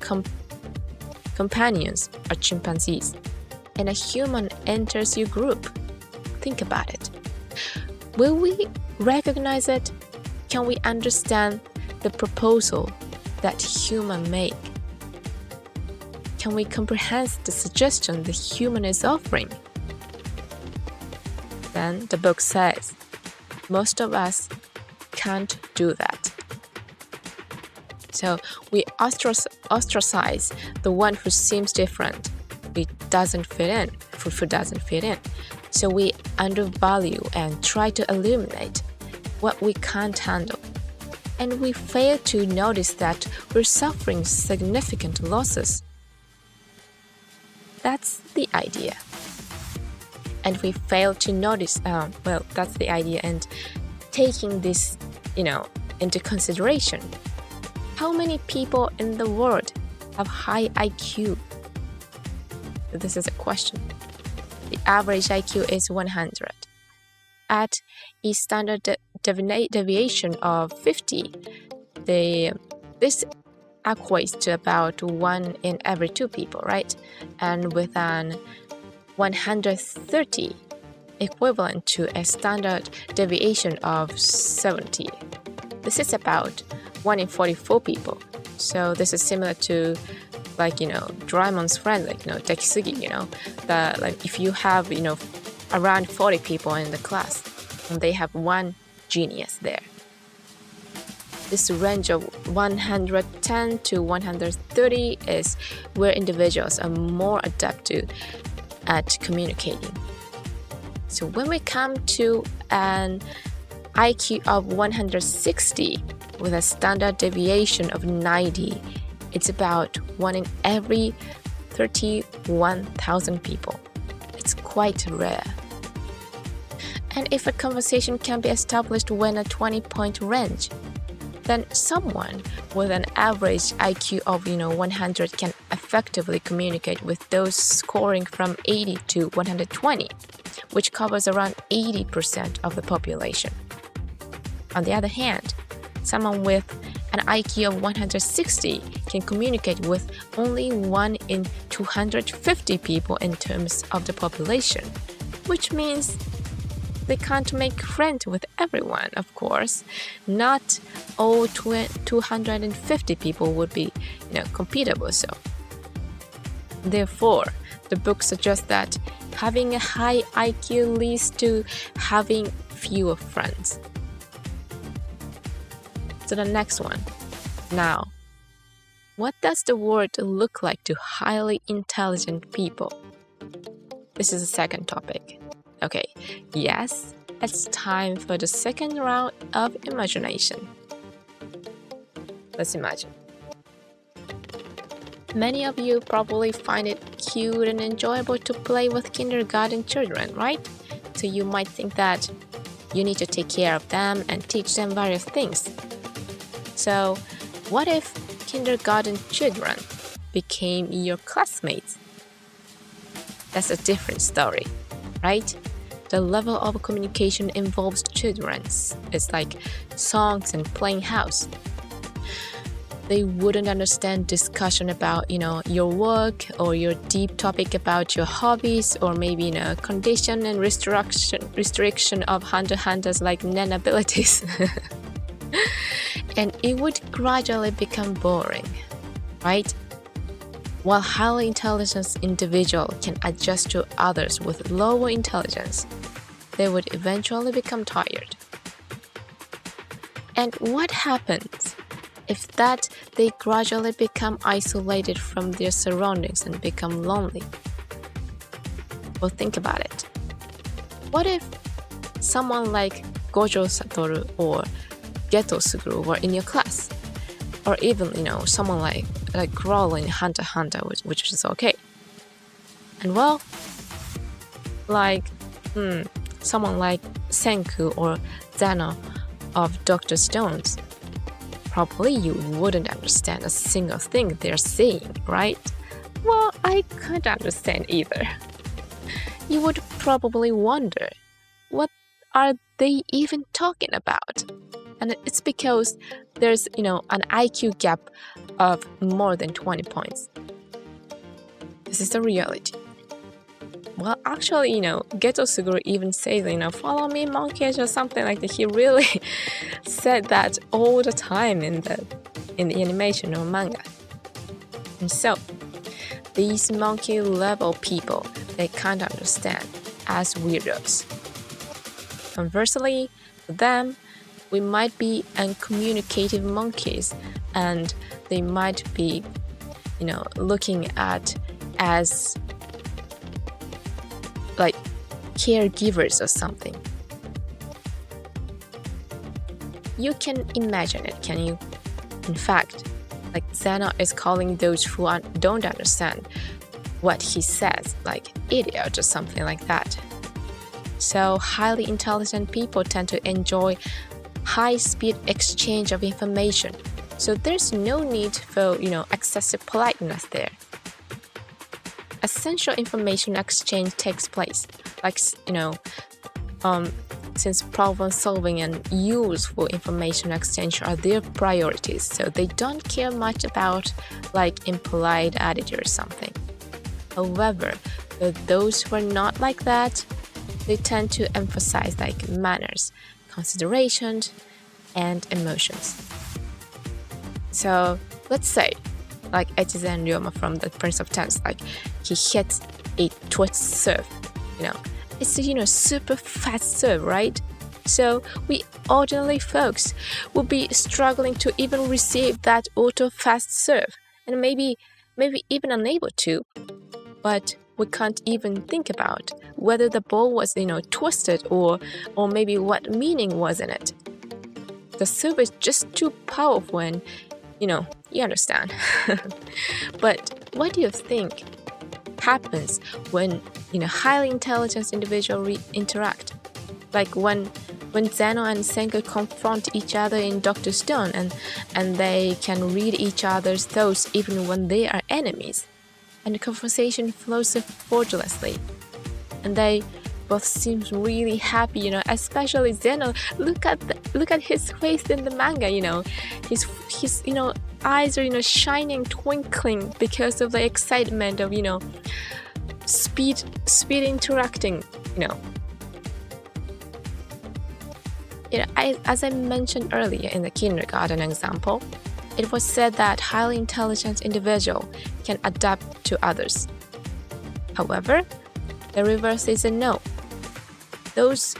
companions are chimpanzees and a human enters your group, think about it. Will we recognize it? Can we understand the proposal that human make? Can we comprehend the suggestion the human is offering? Then the book says, most of us can't do that. So we ostracize the one who seems different, who doesn't fit in. So we undervalue and try to eliminate what we can't handle. And we fail to notice that we're suffering significant losses. That's the idea. And we fail to notice, that's the idea. And taking this, into consideration, how many people in the world have high IQ? This is a question. The average IQ is 100. At a standard deviation of 50, this equates to about 1 in every 2 people, right? And with an 130 equivalent to a standard deviation of 70. This is about 1 in 44 people. So this is similar to Doraemon's friend, Dekisugi, if you have, around 40 people in the class and they have one genius there. This range of 110 to 130 is where individuals are more adept at communicating. So when we come to an IQ of 160 with a standard deviation of 90, it's about 1 in every 31,000 people. It's quite rare. And if a conversation can be established within a 20-point range, then someone with an average IQ of 100 can effectively communicate with those scoring from 80 to 120, which covers around 80% of the population. On the other hand, someone with an IQ of 160 can communicate with only 1 in 250 people in terms of the population, which means they can't make friends with everyone, of course. Not all 250 people would be, compatible. So, therefore, the book suggests that having a high IQ leads to having fewer friends. So the next one. Now, what does the word look like to highly intelligent people? This is the second topic. Okay, yes, it's time for the second round of imagination. Let's imagine. Many of you probably find it cute and enjoyable to play with kindergarten children, right? So you might think that you need to take care of them and teach them various things. So, what if kindergarten children became your classmates? That's a different story, right? The level of communication involves children. It's like songs and playing house. They wouldn't understand discussion about, your work or your deep topic about your hobbies or maybe, condition and restriction of hunters like Nen abilities. And it would gradually become boring, right? While highly intelligent individual can adjust to others with lower intelligence, they would eventually become tired. And what happens if that they gradually become isolated from their surroundings and become lonely? Well, think about it. What if someone like Gojo Satoru or Geto Suguru were in your class? Or even, someone like Growl in Hunter x Hunter, which is okay. And well, someone like Senku or Zeno of Dr. Stones, probably you wouldn't understand a single thing they're saying, right? Well, I can't understand either. You would probably wonder, what are they even talking about? And it's because there's, an IQ gap of more than 20 points. This is the reality. Well, actually, Geto Suguru even says, follow me, monkeys, or something like that. He really said that all the time in the animation or manga. And so, these monkey level people, they can't understand as weirdos. Conversely, for them, we might be uncommunicative monkeys, and they might be, looking at as like caregivers or something. You can imagine it, can you? In fact, like Zeno is calling those who don't understand what he says, like idiot or something like that. So highly intelligent people tend to enjoy high-speed exchange of information. So there's no need for, excessive politeness there. Essential information exchange takes place, like, since problem solving and useful information exchange are their priorities, so they don't care much about, like, impolite attitude or something. However, for those who are not like that, they tend to emphasize, like, manners, consideration, and emotions. So let's say, like Echizen Ryoma from the Prince of Tennis, like he hits a twist serve. It's a super fast serve, right? So we ordinary folks will be struggling to even receive that auto fast serve, and maybe even unable to. But we can't even think about whether the ball was, twisted or maybe what meaning was in it. The serve is just too powerful and, you understand. But what do you think happens when, highly intelligent individuals interact? Like when when Zeno and Senku confront each other in Dr. Stone, and they can read each other's thoughts even when they are enemies, and the conversation flows effortlessly, and they both seem really happy, especially Zeno. Look at his face in the manga, his eyes are shining, twinkling because of the excitement of speed interacting. As I mentioned earlier in the kindergarten example, it was said that highly intelligent individual can adapt to others. However, the reverse is a no. Those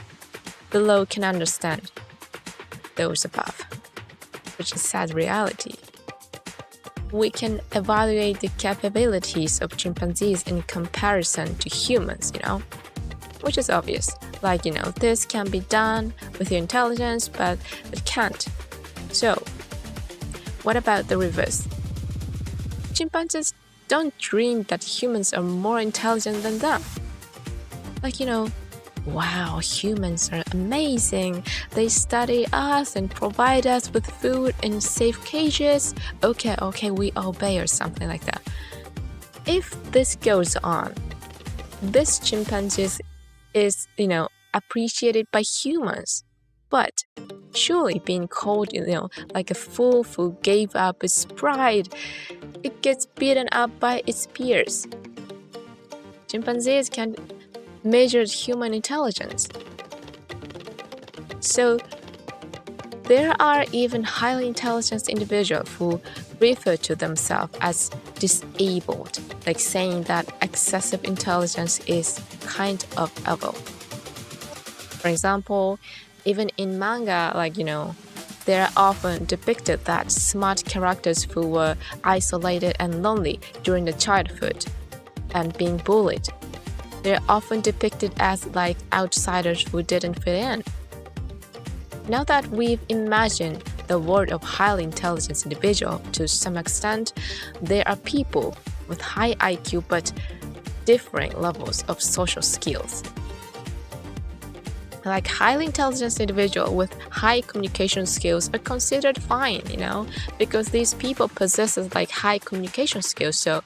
below can understand those above, which is sad reality. We can evaluate the capabilities of chimpanzees in comparison to humans, which is obvious. This can be done with your intelligence, but it can't. So, what about the reverse? Chimpanzees don't dream that humans are more intelligent than them. Wow, humans are amazing. They study us and provide us with food in safe cages. Okay, we obey or something like that. If this goes on, this chimpanzee is, appreciated by humans. But surely being called, like a fool who gave up his pride, it gets beaten up by its peers. Chimpanzees can measure human intelligence. So there are even highly intelligent individuals who refer to themselves as disabled, like saying that excessive intelligence is kind of evil. For example, even in manga, they are often depicted that smart characters who were isolated and lonely during their childhood and being bullied. They're often depicted as outsiders who didn't fit in. Now that we've imagined the world of highly intelligent individual to some extent, there are people with high IQ but differing levels of social skills. Highly intelligent individuals with high communication skills are considered fine, because these people possess high communication skills, so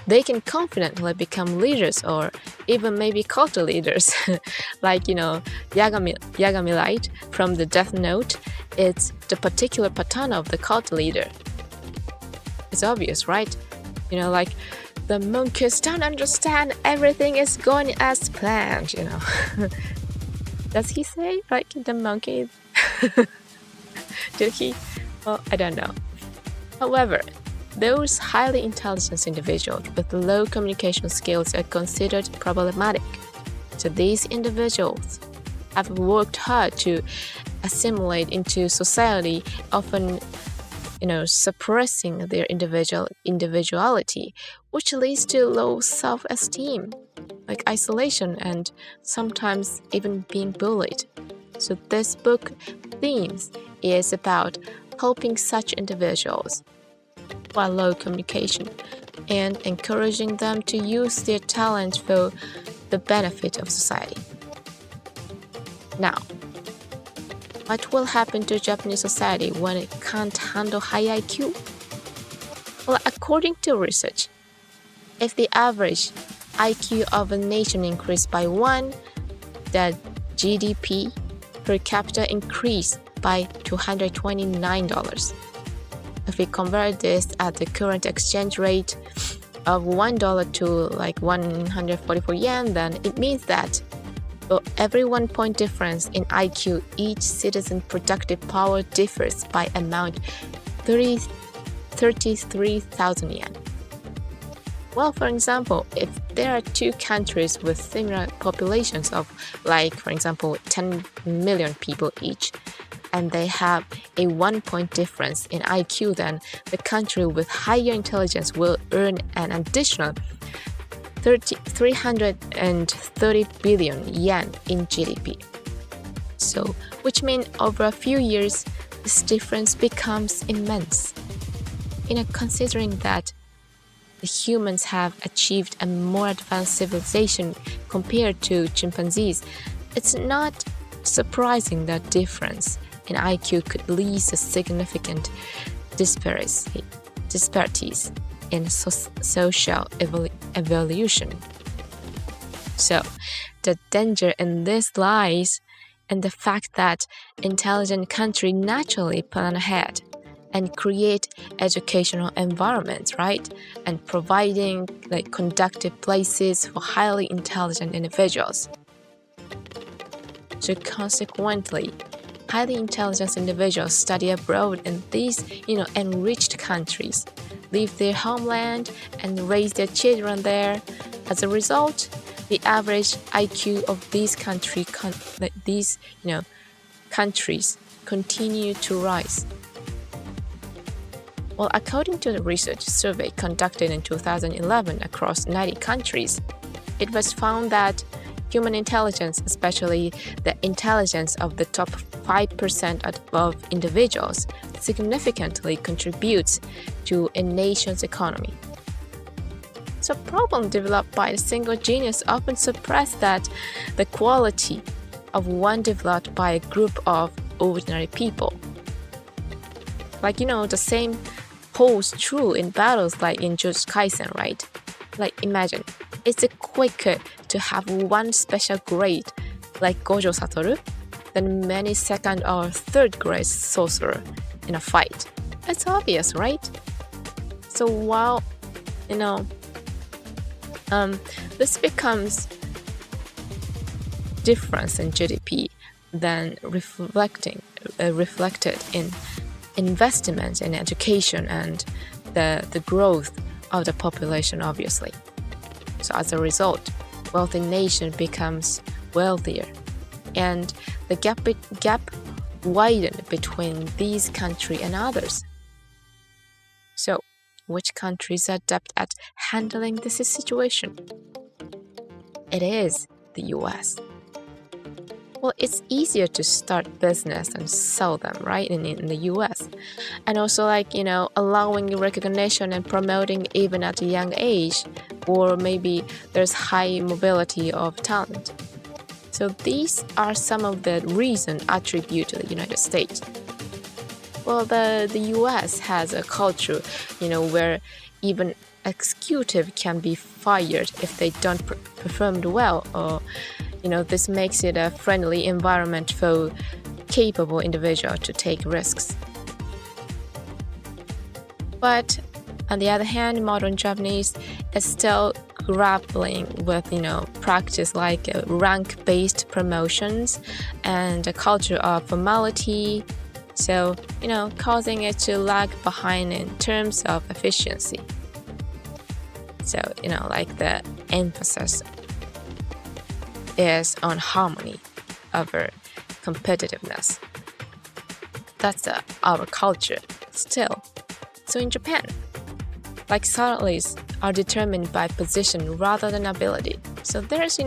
they can confidently become leaders or even maybe cult leaders. Yagami Light from the Death Note, it's the particular pattern of the cult leader. It's obvious, right? The monkeys don't understand everything is going as planned, Does he say the monkey? Did he? Well, I don't know. However, those highly intelligent individuals with low communication skills are considered problematic. So these individuals have worked hard to assimilate into society, often, suppressing their individuality, which leads to low self-esteem, isolation, and sometimes even being bullied. So this book themes is about helping such individuals while low communication and encouraging them to use their talent for the benefit of society. Now, what will happen to Japanese society when it can't handle high IQ? Well, according to research, if the average IQ of a nation increased by 1, the GDP per capita increased by $229. If we convert this at the current exchange rate of $1 to 144 yen, then it means that for every 1 point difference in IQ, each citizen's productive power differs by amount 33,000 yen. Well, for example, if there are two countries with similar populations of, for example, 10 million people each, and they have a 1 point difference in IQ, then the country with higher intelligence will earn an additional 330 billion yen in GDP. So, which means over a few years, this difference becomes immense. Considering that the humans have achieved a more advanced civilization compared to chimpanzees, it's not surprising that difference in IQ could lead to significant disparities in social evolution. So, the danger in this lies in the fact that intelligent countries naturally plan ahead and create educational environments, right? And providing conducive places for highly intelligent individuals. So consequently, highly intelligent individuals study abroad in these, enriched countries, leave their homeland and raise their children there. As a result, the average IQ of these countries continue to rise. Well, according to the research survey conducted in 2011 across 90 countries, it was found that human intelligence, especially the intelligence of the top 5% above individuals, significantly contributes to a nation's economy. So problem developed by a single genius often suppress that the quality of one developed by a group of ordinary people. The same holds true in battles like in Jujutsu Kaisen, right? Imagine, it's quicker to have one special grade like Gojo Satoru than many second or third grade sorcerer in a fight. It's obvious, right? So while, this becomes difference in GDP than reflected in investment in education and the growth of the population, obviously. So as a result, wealthy nation becomes wealthier, and the gap widened between these countries and others. So, which countries are adept at handling this situation? It is the US. Well, it's easier to start business and sell them, right, in the US. And also allowing recognition and promoting even at a young age, or maybe there's high mobility of talent. So these are some of the reasons attributed to the United States. Well, the US has a culture, where even executive can be fired if they don't perform well, or this makes it a friendly environment for capable individuals to take risks. But on the other hand, modern Japanese is still grappling with, practice like rank-based promotions and a culture of formality. So, causing it to lag behind in terms of efficiency. So, the emphasis is on harmony over competitiveness. That's our culture still. So in Japan, salaries are determined by position rather than ability. So there's,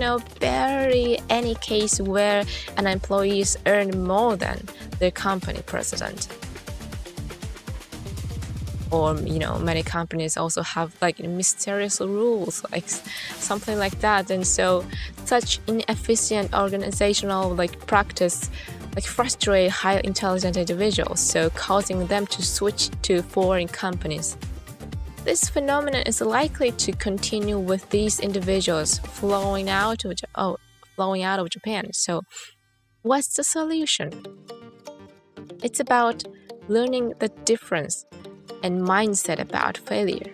barely any case where an employee earn more than their company president. Or, many companies also have mysterious rules, something like that. And so such inefficient organizational practice frustrate highly intelligent individuals, so causing them to switch to foreign companies. This phenomenon is likely to continue with these individuals flowing out of Japan. So what's the solution? It's about learning the difference and mindset about failure.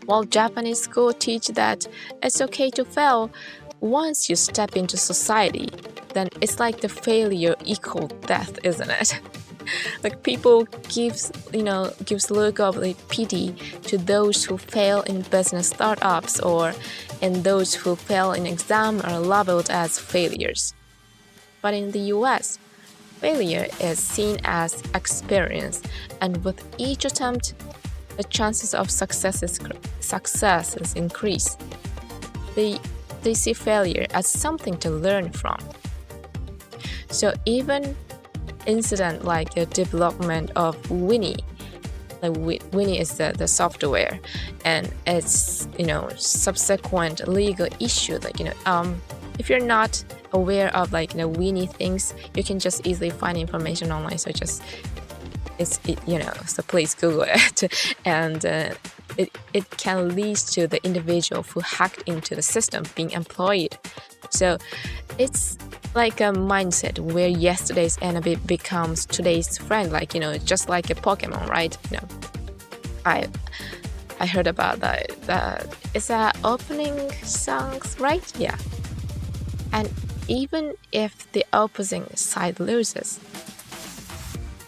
While Japanese schools teach that it's okay to fail, once you step into society, then it's like the failure equal death, isn't it? People gives look of pity to those who fail in business startups, or in those who fail in exam are labeled as failures. But in the US, failure is seen as experience, and with each attempt, the chances of successes increase. They see failure as something to learn from. So even incident like the development of Winnie, Winnie is the software, and its subsequent legal issue, if you're not aware of weenie things, you can just easily find information online. So so please Google it, and it can lead to the individual who hacked into the system being employed. So it's like a mindset where yesterday's enemy becomes today's friend, just like a Pokemon, right? I heard about that. It's a opening songs, right? Yeah. And even if the opposing side loses,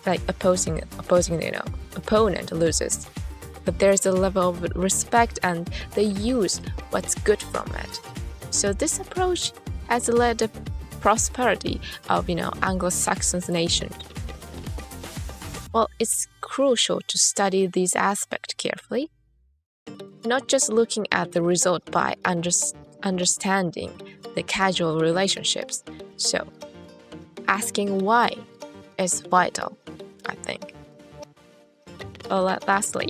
opponent loses, but there's a level of respect and they use what's good from it. So this approach has led to prosperity of Anglo-Saxon nation. Well, it's crucial to study these aspects carefully, not just looking at the result by understanding the casual relationships. So asking why is vital, I think. Well, lastly,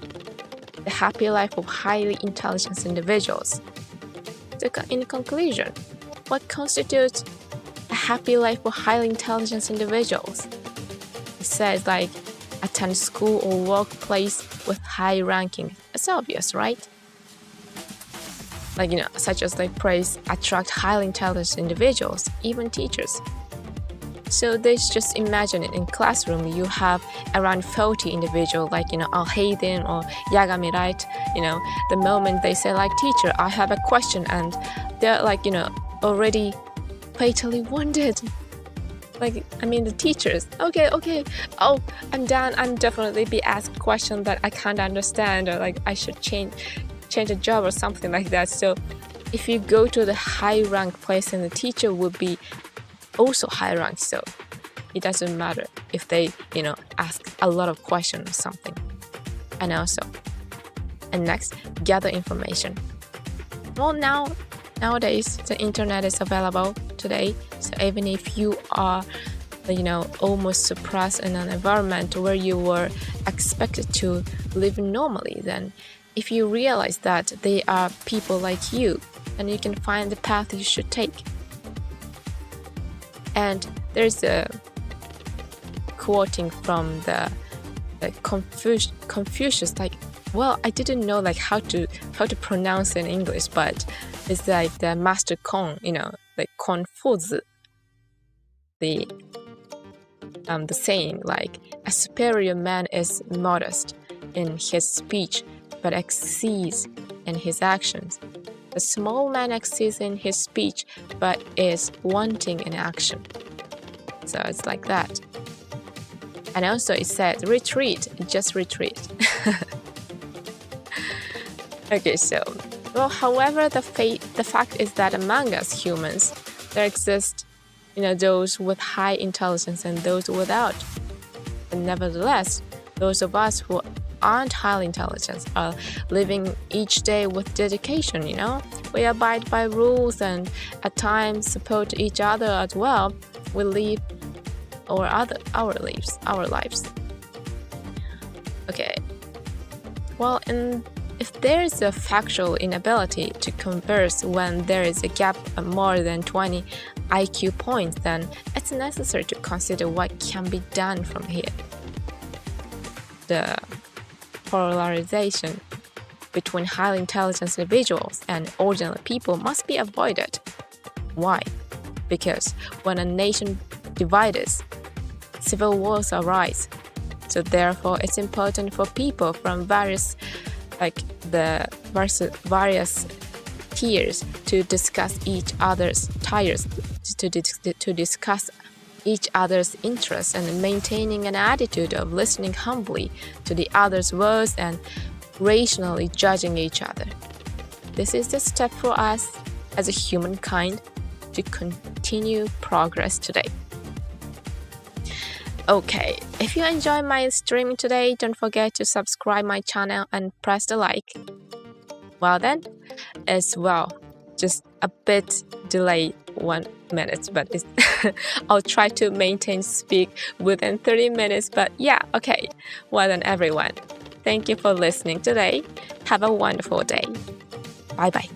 the happy life of highly intelligent individuals. So in conclusion, what constitutes a happy life for highly intelligent individuals? It says attend school or workplace with high ranking. It's obvious, right? Such as praise attract highly intelligent individuals, even teachers. So just imagine it in classroom, you have around 40 individuals Al-Hayden or Yagami, right? The moment they say teacher, I have a question, and they're already fatally wounded. The teachers, okay, oh, I'm done, I'm definitely be asked question that I can't understand, or I should change a job or something like that. So if you go to the high rank place and the teacher would be also high rank, so it doesn't matter if they ask a lot of questions or something. And next, gather information. Well, nowadays the internet is available today, so even if you are almost suppressed in an environment where you were expected to live normally, then if you realize that they are people like you, then you can find the path you should take. And there's a quoting from the Confucius, well, I didn't know how to pronounce in English, but it's the Master Kong, Confucius, the saying a superior man is modest in his speech but exceeds in his actions. The small man exceeds in his speech but is wanting in action. So it's like that. And also it said, retreat, just retreat. Okay, so, well, however, the fact is that among us humans, there exist, those with high intelligence and those without. And nevertheless, those of us who aren't highly intelligent are living each day with dedication, We abide by rules and at times support each other as well. We live our lives. Okay. Well, and if there is a factual inability to converse when there is a gap of more than 20 IQ points, then it's necessary to consider what can be done from here. The polarization between highly intelligent individuals and ordinary people must be avoided. Why? Because when a nation divides, civil wars arise. So therefore, it's important for people from various tiers to discuss each other's to discuss each other's interests and maintaining an attitude of listening humbly to the other's words and rationally judging each other. This is the step for us as a humankind to continue progress today. Okay, if you enjoy my streaming today, don't forget to subscribe my channel and press the like. Well then, as well, just a bit delayed 1 minute, but I'll try to maintain speak within 30 minutes, but yeah, okay. Well then everyone, thank you for listening today. Have a wonderful day. Bye bye.